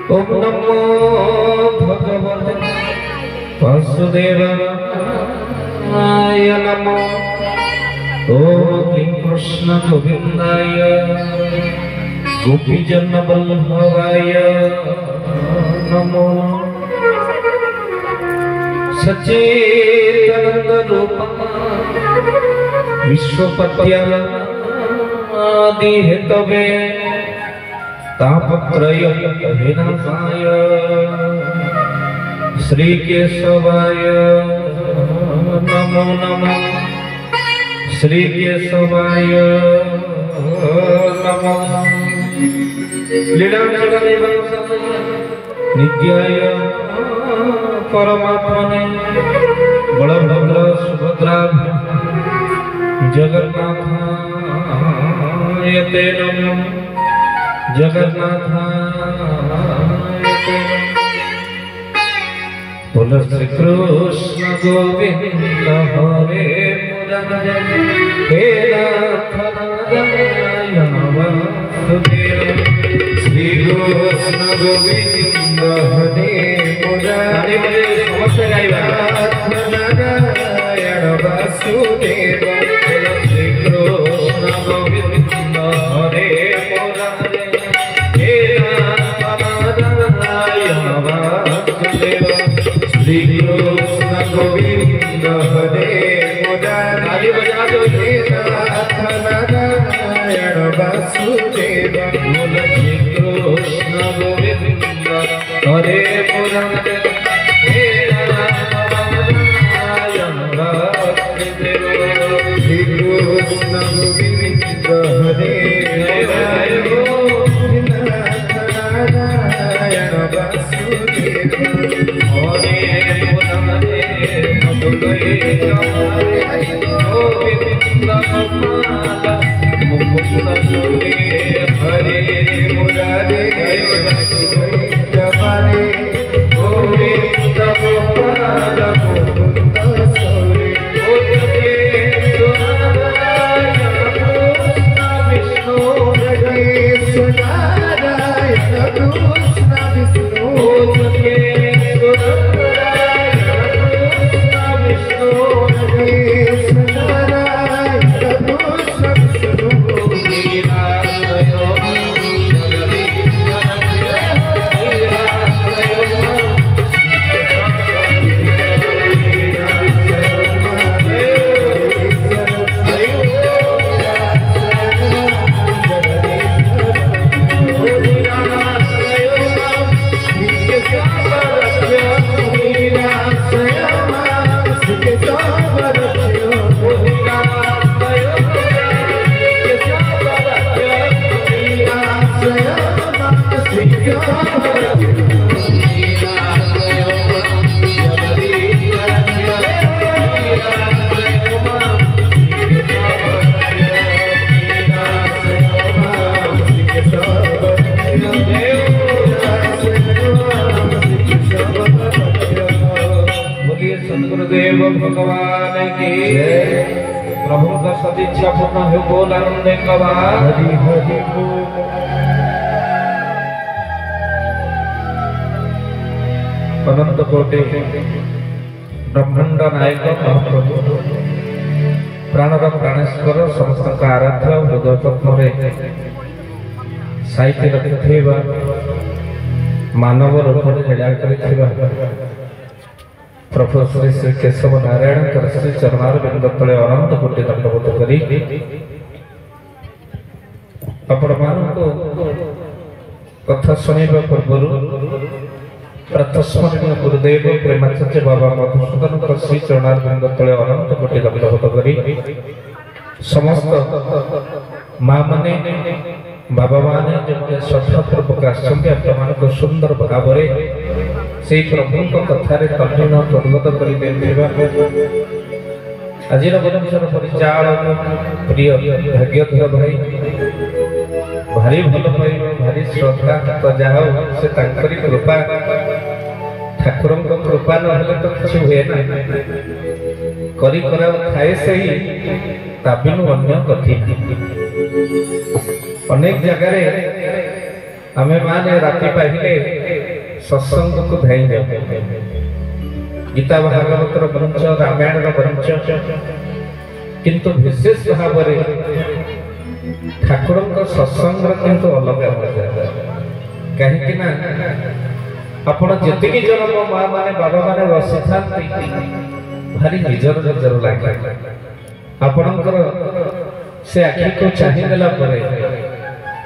ओम नमो भगवते वासुदेवाय नमो। ओम क्लीं कृष्ण गोविंदाय गोपीजन वल्लभाय नमो। सच्चिदानंद रूपं विश्वपत्यादि हेतवे तापत्रय विनाशाय श्री केशवाय नमो नमः। श्री केशवाय नमः। नित्याय परमात्मने बलभद्र सुभद्रा जगन्नाथाय ते नमः। जगन्नाथाय ते बोलो श्री कृष्ण गोविंद हरे मुरारे हे नाथ नारायण वासुदेव। श्री कृष्ण गोविंद हरे मुरारे समस्त गाइबा नारायण वासुदेव। श्री कृष्ण गोविंद हरे मुरारे हे नाथ नारायण वासुदेव। श्री कृष्ण गोविंद हरे मुरारे हे नाथ नारायण वासुदेव। श्री कृष्ण गोविंद हरे मुरारे हे नाथ नारायण वासुदेव। श्री कृष्ण गोविंद हरे नाथ नारायण वासुदेव। हरे मुरारे जपारे गोविंद गोपाल मुकुंद सौरे। विष्णु नारायण कृष्ण विष्णु सद्गुरुदेव भगवान की प्रभु का सदिच्छा पूर्ण हो बोल आनंद हरि हरि अनंत कोटि ब्रह्मांड नायक महाप्रभु प्राणर प्राणेश्वर समस्त आराध्य हृदय पद्मे साहित्य रखिथिबा मानव रूप लीला करिथिबा प्रभु श्री श्री केशव नारायण श्री चरणार बिंद तले अनंत कोटि दंडवत करी आपण मानक कथा सुनिबा पूर्व प्रथस्मरणीय गुरुदेव प्रेमाचार्य बाबा मधुसूदन श्री चरणारविंद तले अनंत कोटि दंडवत करी समस्त माँ माने बाबा माने जो श्रद्धापूर्वक आसमान सुंदर भाव से प्रभु कथार तल्लीन तद्गत कर आज बरंसर परिचालक प्रिय भाग्यधर भाई भारी भल पाई भारी श्रद्धा तो जाओ से कृपा ठाकुर कृपा ना तो किसी हुए ना करी करा थाए से ही ताबिनु अन्य कथि अनेक जगह आमे माने राति पाहिले सत्संग को धाई जाऊ गीता भागवतर वंश रामायण वंश किंतु विशेष भाव ठाकुर सत्संग किंतु अलग कहीं आपण जी जन मो माँ माने बाबा माने बसी था भारी निजर निजर लगे आपणकर से आखि को चाहिदेला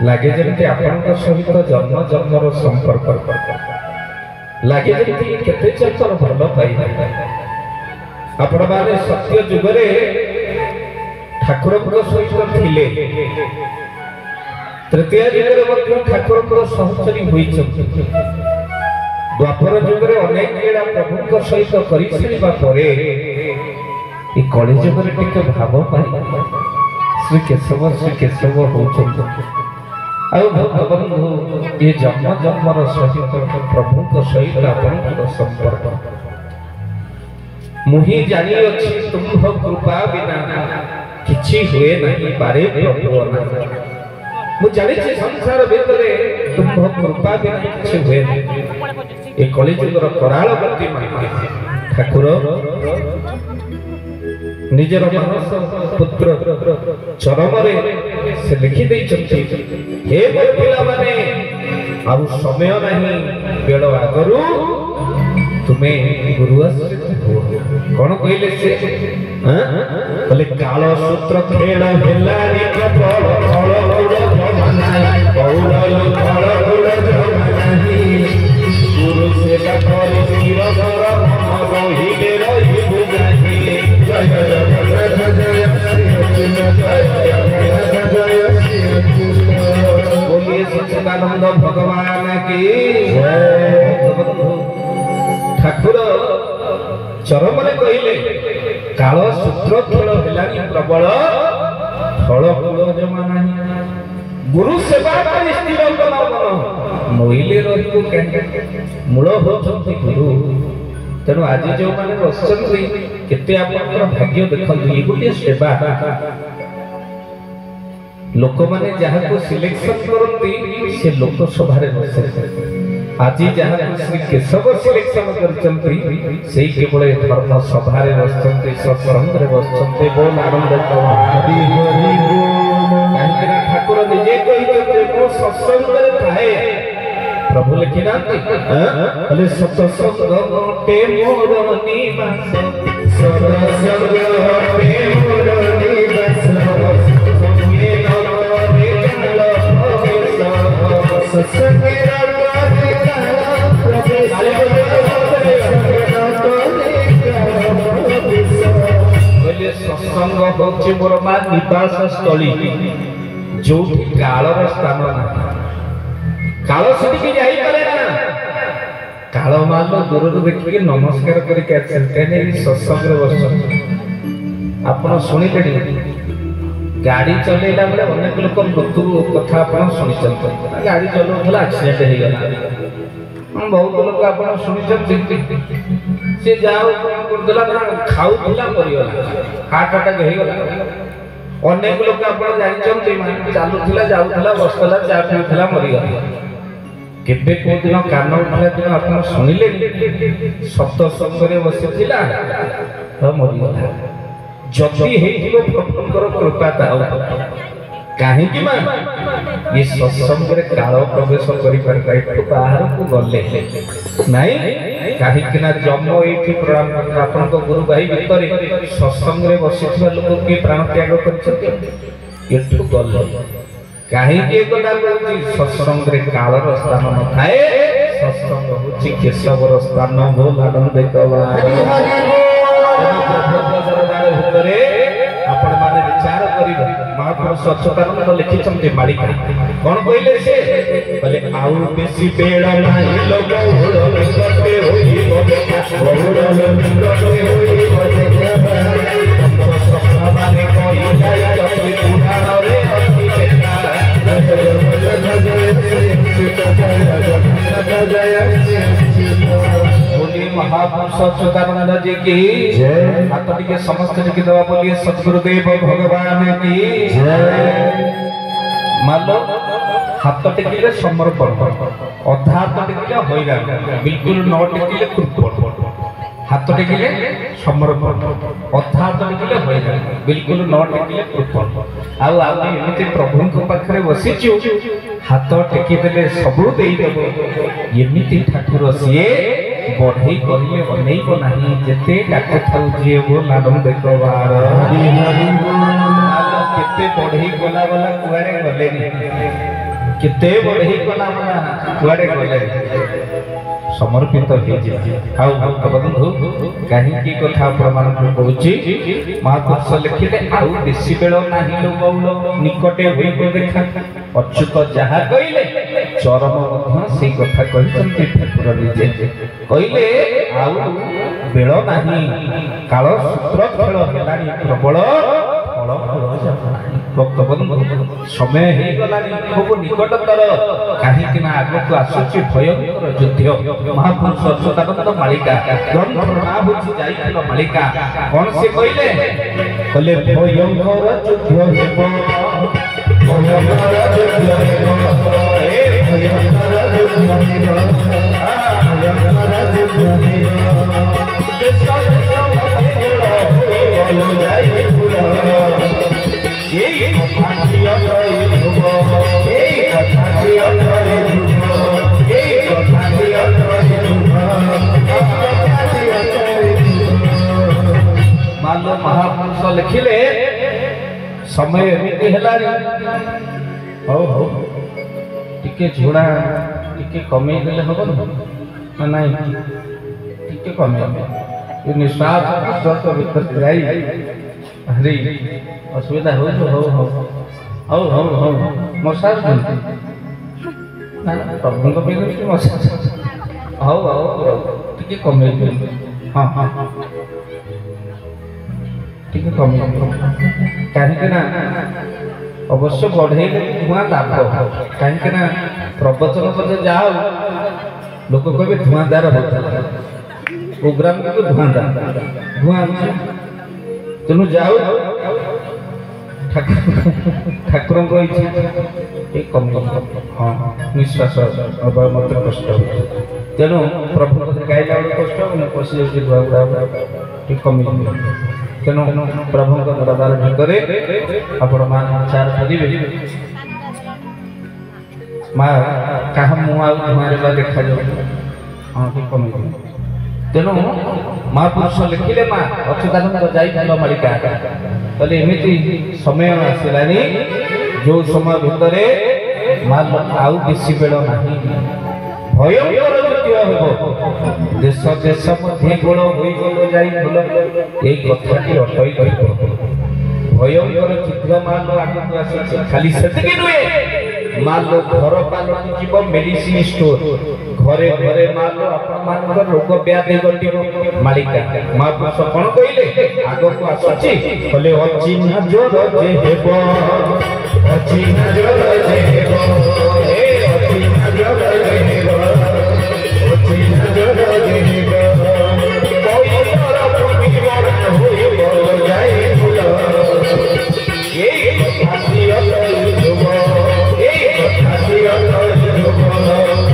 लगे जमी आपण सहित जन्म जन्मर संपर्क लगे जमी केते चतर भल पाई आपण माने सत्य जुगरे ठाकुर सहित थिले तृतीय जुगरे ठाकुर सहचरी होइछथि द्वापर जुगरे अनेक लीला प्रभु सहित करि कली जुगरे टिके भाव पाई श्री केशव होउछथि आ भगवंधु ये जन्म जन्मर सहित प्रभु सहित आपन संपर्क मुही जानी अछि तुम कृपा बिना किछि हुए नहीं पारे प्रभु मु जानि छी संसार भीतर तुम कृपा बिना किछि हुए नहीं ए कलिजुगर कराल गति ठाकुर निजर मानस पुत्र चरम से लिखि दैछथि हे पिला माने आउ समय नहीं बेल आगरु तुम्हें गुरु कौन कहले से बोले काल सूत्र खेल हेलानी कपल फल फूल जमानाई बहुल फल फूल जमानाई गुरु सेवा करि स्थिर कर मन रहिले रहि बुझाही जय जय जय बोलिए सच्चिदानंद भगवान की ठाकुर चरम कहले काल सूत्र खेल हेलानी प्रबल फल फूल जमा नहीं गुरु सेवा करि स्थिर कर मन नइले रहिबो मूल होछंती गुरु तेणु आज जो माने बसचंती केते आपनकर भाग्य देखंतु ये गोटे सेवा लोक माने जहाँ को सिलेक्शन करती से लोक सभा रे बसे आज जहाँ श्री केशव सिलेक्शन करचंती सेही केवल धर्म सभा रे बसचंती सत्संग रे बसचंती बोल आनंद हरि हरि बोल ठाकुर निजे कहि को सत्संग रे थाए प्रभु लिखिना अले सत्संग ते मोर निवास सत्संग ते मोर निवास संगे नरे काल सत्संग सत्संग होछि मोर मा निवास स्थली जो कालर स्थान ना काल से जाई पारे ना काल मान दूर देखिए नमस्कार करके सत्संग आपड़ शुणी गाड़ी चलेला बेले अनेक लोक मृत्यु कथा आप शुणी गाड़ी चलाऊला एक्सीडेंट हो गला बहुत लोक आप शुणी से जाओ खाऊला मरीगला हार्ट अटैक हो गला अनेक लोक आप चलुला जाऊला बसला चा पीला मरीगला केबे को दिन कान उठला दिन आप शुणिले सत्संग बसी तो मरीगला जदि हेतिबो प्रभुकर कृपा ताऊ काहे कि मा ये सत्संग रे काल प्रवेश करि परता एठु बाहर को गले नाही काहे कि ना जम्मो एठी प्रणाम करता आपन को गुरु भाई भीतर सत्संग रे बसिथिबा लोक के प्राण त्याग करछथि एठु गले काहे कि एकटा कहूची सत्संग रे काल रो स्थान न थाए सत्संग होची केशवर स्थान बोल आनंद कवार भितरे आपण माने विचार करिबा महापुरुष अच्युतानंद लिखिछन्ते मालिका कोन कइले से बोले आउ बेसी बेड़ नाही लोग बहुड़ निकटे होई बहुड़ निकटे होई माने कोई जाय जति उठान रे बोलिए महापुरुष अच्युतानंद जी की जय। हाथ टिके समस्त टिके दवा बोलिए सद्गुरुदेव भगवान की जय। मान लो हाथ टिकिले समर्पण अधा हाथ टिकिले हैरान बिल्कुल न टिकिले कृपण हाथ टिकिले समर्पण अधा हाथ टिकिले हैरान बिल्कुल न टिकिले कृपण आउ आमे एमिति प्रभु को पाखरे बसिछु हाथ टेकी देले सबु देई देबो एमिति ठाकुर सिए बढ़ई करिले बनेइबो नाही जेते डाके थाउ जिए बोल आनंद देखबार केते बढ़ई गला वाला कुआरे गले नी केते बढ़ई गला वाला कुआरे गले समर्पित हे जे आउ भक्त बंधु कहीं की कथा प्रमाण कहूची महापुरुष लिखिले आउ बेसी बेल नाही लोग निकटे होई को देखा अच्युत जहा कइले चरम मध्य से कथा कहिसंती ठाकुर निजे कइले आउ बेल नाही काल सूत्र खेल हेलानी प्रबल फल फल भक्त बंधु समय हे गलानी खूब निकटतर कहीं कि ना आगो को आसुची भयंकर युद्ध महापुरुष अच्युतानंद मालिका ग्रंथ ना होची जाइल मालिका कोन से कइले कले भयंकर युद्ध हेबो भयंकर युद्ध हेबो ए भयंकर युद्ध हेबो भयंकर युद्ध हेबो देश बोलो जाई पुरा ए कथा किया करे हेबो ए कथा किया करे हेबो ए कथा किया करे हेबो महापुरुष लिखिले समय एमिति हेलानी हो हो टिके झोड़ा टिके कमे देले हबो ना नहीं टिके कमे ये निश्वास प्रश्वास भीतर जाई हरि असुविधा हो हो हो हो हो हो मसाज करते ना प्रभु को भी मसाज हो हो टिके कमे हां हां टिके कमे कहीं ना अवश्य बढ़े धुआं लाभ कहीं ना प्रवचन पद जाओ लोक कहे धुआंदार होता प्रोग्राम को धुआंदार धुआं तेणु जाओ ठाकुर कम हाँ निश्वास मत कष्ट तेणु प्रभु गाइला कष्ट पशि जाऊँगी धुआ गुड़ा कमी तेणु प्रभु दरबार भितर आपण मां विचार करेंगे माँ क्या मुआ धुआं देखा जाऊ हाँ कमी तेणु महापुरुष लिखिले माँ अच्युतानंद जाइल मालिका कहले एमती समय आसलानी जो समय भितर माँ आउ बेसी बेल नहीं भयंकर युद्ध हेबो देश देश मध्य गोल होई गोल जाई भूल ए कथाटी अटई कहि भयंकर चित्र मान आगु आसी खाली सेतिके नुए मान घर पालटी जीव मेडिसिन स्टोर घरे घरे मान आपण मान रोग व्याधि गटिबो मालिका महापुरुष कोन कइले आगु को आसुची कहले अचिन्ह जोर जे हेबो अचिन्ह जोर जे हेबो ए अचिन्ह जोर जे हेबो अचिन्ह जोर जे हेबो कोई तोर प्रतिवर होई बोल जाई भूल ए कथासी अटई हेबो ए कथासी अटई हेबो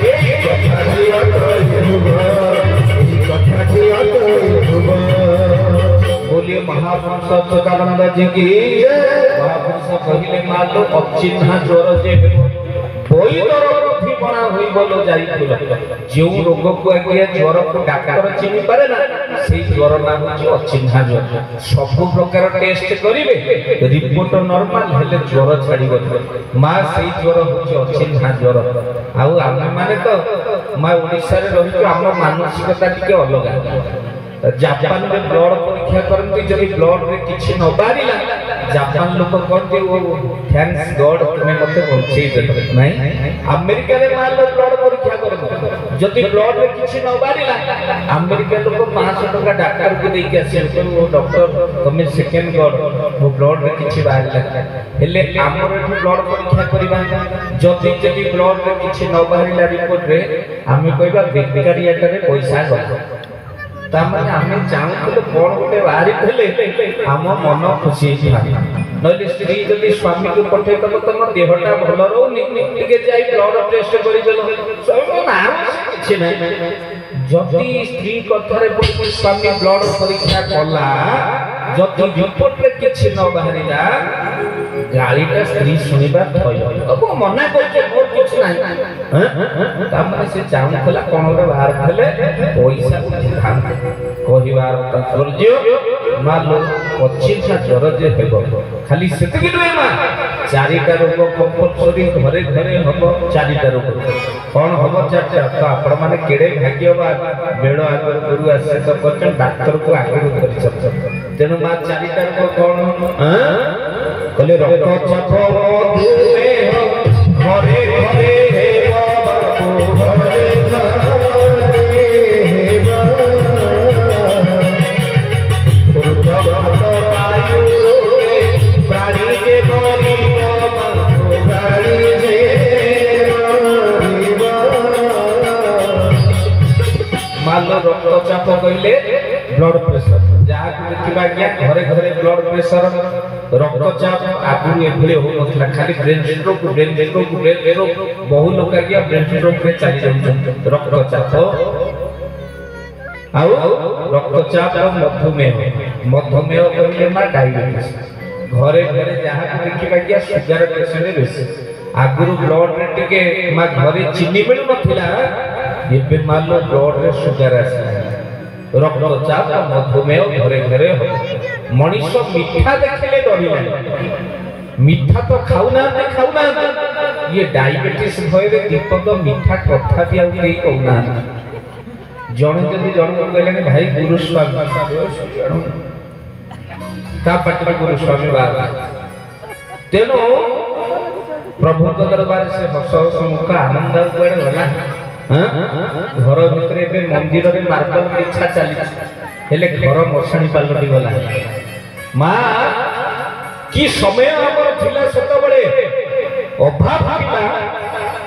ए कथासी अटई हेबो ए कथासी अटई हेबो बोलिए महापुरुष अच्युतानंद जी की महापुरुष कहिले मालो अचिन्ह जोर जे कोई तोर पथी बना होई बोलो जाइथिल जो रोग को आगे ज्वर को डाक्टर चिन्हि पारे ना से ज्वर नाम होची अचिन्हा ज्वर सब प्रकार टेस्ट करिवे रिपोर्ट नॉर्मल हेले ज्वर छाडी गयो मां से ज्वर होची अचिन्हा ज्वर आउ आमे माने तो मां ओडिसा रे रहि हम मानसिकता टिके अलग जापान में ब्लड परीक्षा करती जब ब्लड रे किछि न बारिला जापान लोक कहते वो थैंक्स गॉड तुमे मते बंचई देत नहीं अमेरिका रे मान लो ब्लड परीक्षा करबो जदि ब्लड रे किछि न बारिला अमेरिका लोक 500 टका डॉक्टर को दे के आसे तो वो डॉक्टर तुमे सेकंड गॉड वो ब्लड रे किछि बारिला हेले हमर एठु ब्लड परीक्षा करबा जदि ब्लड रे किछि न बारिला रिपोर्ट रे हमें कहबा बेकारियाटा रे पैसा गयो तामाने हमें चाहते कोन गोटे बाहरी थले हम मन खुशी था नले स्त्री जदी स्वामी को पठे तब तम देहटा भल रहउनी टिके जाई ब्लड टेस्ट करि देलो सब नाम किछि नै जदी स्त्री कथरे पुनी स्वामी ब्लड परीक्षा कला जदी रिपोर्ट रे किछि न बाहरिला गालीटा स्त्री सुनिबा थय अब मना करके मोर किछ नै तामाने से चाहतला कोन गोटे बाहर थले पैसा उठा कहिबार तात्पर्य मालो पछिना ज्वर जे हेबो खाली सेतिक नुहे मा चारिटा रोग कंपलसरी घरे घरे हबो चारिटा रोग कोन हबो चाचा तो आपण माने केडे भाग्यवान बेड़ आगर गुरु आसे तो करछन डॉक्टर को आगे करछ तेनु मा चारिटा रोग कोन कहले रक्तचाप मधुमेह घरे घरे हेबो घरे रक्तचाप कहले ब्लड प्रेशर जहाँ को देखा गया घरे घरे ब्लड प्रेशर रक्तचाप आगु एभले हो नथला खाली ब्रेन स्ट्रोक बहु लोक गया ब्रेन स्ट्रोक रे चली जाउछन रक्तचाप आउ रक्तचाप मधुमेह कहले मा डायबिटीज घरे घरे जहाँ को देखा गया सुगर पेशेंट बेसी आगु ब्लड रे टिके मा घरे चीनी मिलु नथिला एबे मालो ब्लड रे सुगर आसे रक्तचाप मधुमेह घरे घरे हो मनीष मीठा देखले डरिला मीठा तो खाउना ये डायबिटीज भय रे दीपक मीठा कथा भी आ नहीं कहना जण जदी जण को कहले भाई गुरु स्वामी ता पटरे गुरु स्वामी बाबा तेनो प्रभु के दरबार से हस मुख आनंद बड़े होला घर भितर एबे मंदिर रे मार्बल इच्छा चली हेले घर मशाणी पालटी गला मां की समय हमर थिला सत बळे अभाव थिला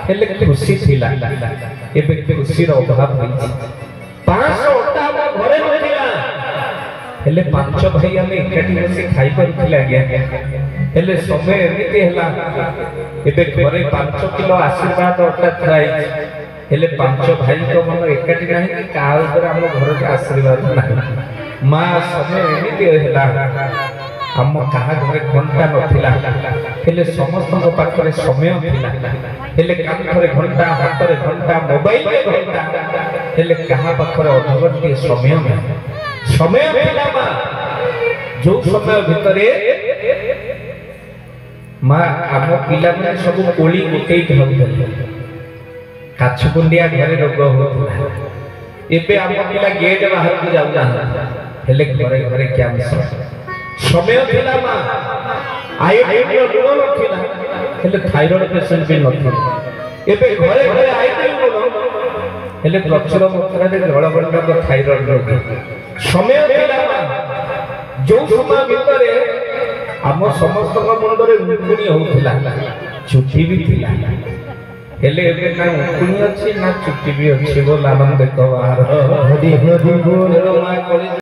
हेले खुशी थिला एबे खुशी रो अभाव होई 500 ओटा हम घरे नथिला हेले पांच भाई हम एकाठी बसी खाई परथिला गया हेले समय एमिति हला एबे घरे 5 किलो आशीर्वाद ओटा थराई हेले पांच भाई को मन एकाठी नाही कि का ऊपर हम घर के आशीर्वाद नाही मां समय एमिति हेला हम कहा घरे घंटा नथिला हेले समस्त को पाखरे समय थिला हेले काखरे घंटा हातरे घंटा मोबाइल रे घंटा हेले कहा पाखरे अधघंटे समय थिला मां जो समय भितरे मां हम पिला में सब कोली गुटेई खाउथले काछकुंडिया घरे रोग होतला एबे हम पिला गेट बाहर को जाउ ना हेले घरे घरे कैंसर समय थिला मा आईटीआई रो नथिला हेले थायराइड पेशेंट भी नथिला एबे घरे घरे आईटीआई रो हेले प्रचुर मात्रा रे जळबंड को थायराइड रोग समय थिला मा जो समय भितरे हम समस्त मुंड रे उकुणी होतला छुट्टी भी थिला हेले एबे ना उकुणी अछि ना छुट्टी भी अछि बोल आनंद कबार हरि हरि बोल रो मा